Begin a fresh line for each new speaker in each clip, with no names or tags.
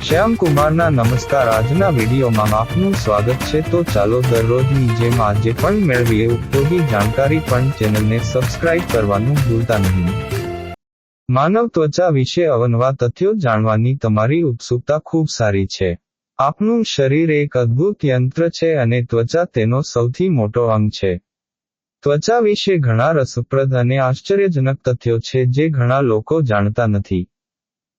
શ્યામ કુમારના નમસ્કાર. આજના વિડીયોમાં આપનું સ્વાગત છે. તો ચાલો દરરોજની જેમ આજે પણ મેળવીએ ઉપયોગી જાણકારી, પણ ચેનલને સબસ્ક્રાઇબ કરવાનું ભૂલતા નહીં. માનવ ત્વચા વિશે અવનવા તથ્યો જાણવાની તમારી ઉત્સુકતા ખૂબ સારી છે. આપનું શરીર એક અદ્ભુત યંત્ર છે અને ત્વચા તેનો સૌથી મોટો અંગ છે. ત્વચા વિશે ઘણા રસપ્રદ અને આશ્ચર્યજનક તથ્યો છે જે ઘણા લોકો જાણતા નથી.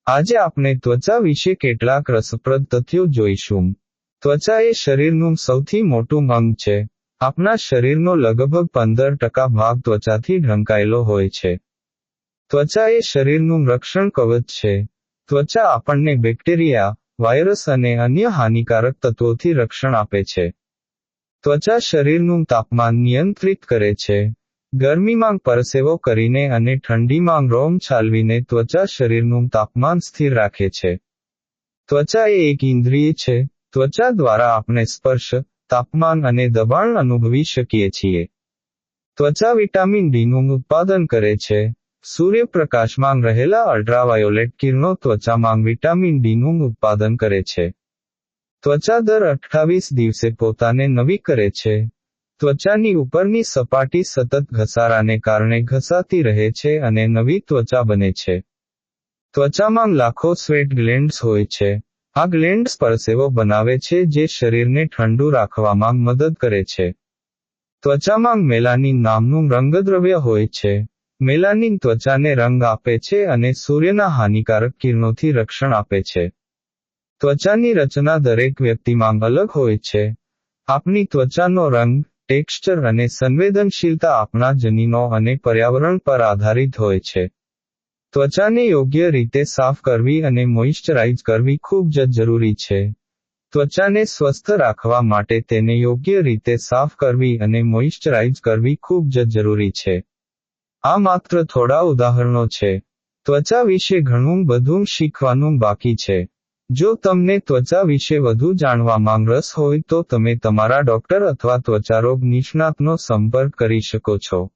આજે આપણે ત્વચા વિશે કેટલાક રસપ્રદ તથ્યો જોઈશું. ત્વચા એ શરીરનું સૌથી મોટું અંગ છે. આપણા શરીરનો લગભગ 15% ભાગ ત્વચાથી ઢંકાયેલો હોય છે. ત્વચા એ શરીરનું રક્ષણ કવચ છે. ત્વચા આપણને બેક્ટેરિયા, વાયરસ અને અન્ય હાનિકારક તત્વોથી રક્ષણ આપે છે. ત્વચા શરીરનું તાપમાન નિયંત્રિત કરે છે. ગરમીમાં પરસેવો કરીને અને ઠંડીમાં રોમ છાલવીને ત્વચા શરીરનું તાપમાન સ્થિર રાખે છે. ત્વચા એ એક ઇન્દ્રિય છે. ત્વચા દ્વારા આપણે સ્પર્શ, તાપમાન અને દબાણ અનુભવી શકીએ છીએ. ત્વચા વિટામિન ડીનું ઉત્પાદન કરે છે. સૂર્યપ્રકાશમાં રહેલા અલ્ટ્રાવાયોલેટ કિરણો ત્વચામાં વિટામિન ડીનું ઉત્પાદન કરે છે. ત્વચા દર 28 દિવસે પોતાને નવી કરે છે. ત્વચાની ઉપરની સપાટી સતત ઘસારાને કારણે ઘસાતી રહે છે અને નવી ત્વચા બને છે. ત્વચામાં લાખો સ્વેટ ગ્લેન્ડ્સ હોય છે. આ ગ્લેન્ડ્સ પરસેવો બનાવે છે જે શરીરને ઠંડુ રાખવામાં મદદ કરે છે. ત્વચામાં મેલાનિન નામનું રંગદ્રવ્ય હોય છે. મેલાનિન ત્વચાને રંગ આપે છે અને સૂર્યના હાનિકારક કિરણોથી રક્ષણ આપે છે. ત્વચાની રચના દરેક વ્યક્તિમાં અલગ હોય છે. આપણી ત્વચાનો રંગ, ટેક્સચર અને સંવેદનશીલતા આપણા જનીનો અને પર્યાવરણ પર આધારિત હોય છે. ત્વચાને યોગ્ય રીતે સાફ કરવી અને મોઇશ્ચરાઇઝ કરવી ખૂબ જ જરૂરી છે. ત્વચાને સ્વસ્થ રાખવા માટે તેને યોગ્ય રીતે સાફ કરવી અને મોઇશ્ચરાઇઝ કરવી ખૂબ જ જરૂરી છે. આ માત્ર થોડા ઉદાહરણો છે. ત્વચા વિશે ઘણું બધું શીખવાનું બાકી છે. જો તમને ત્વચા વિશે વધુ જાણવામાં રસ હોય તો તમે તમારા ડોક્ટર અથવા ત્વચારોગ નિષ્ણાતનો સંપર્ક કરી શકો છો.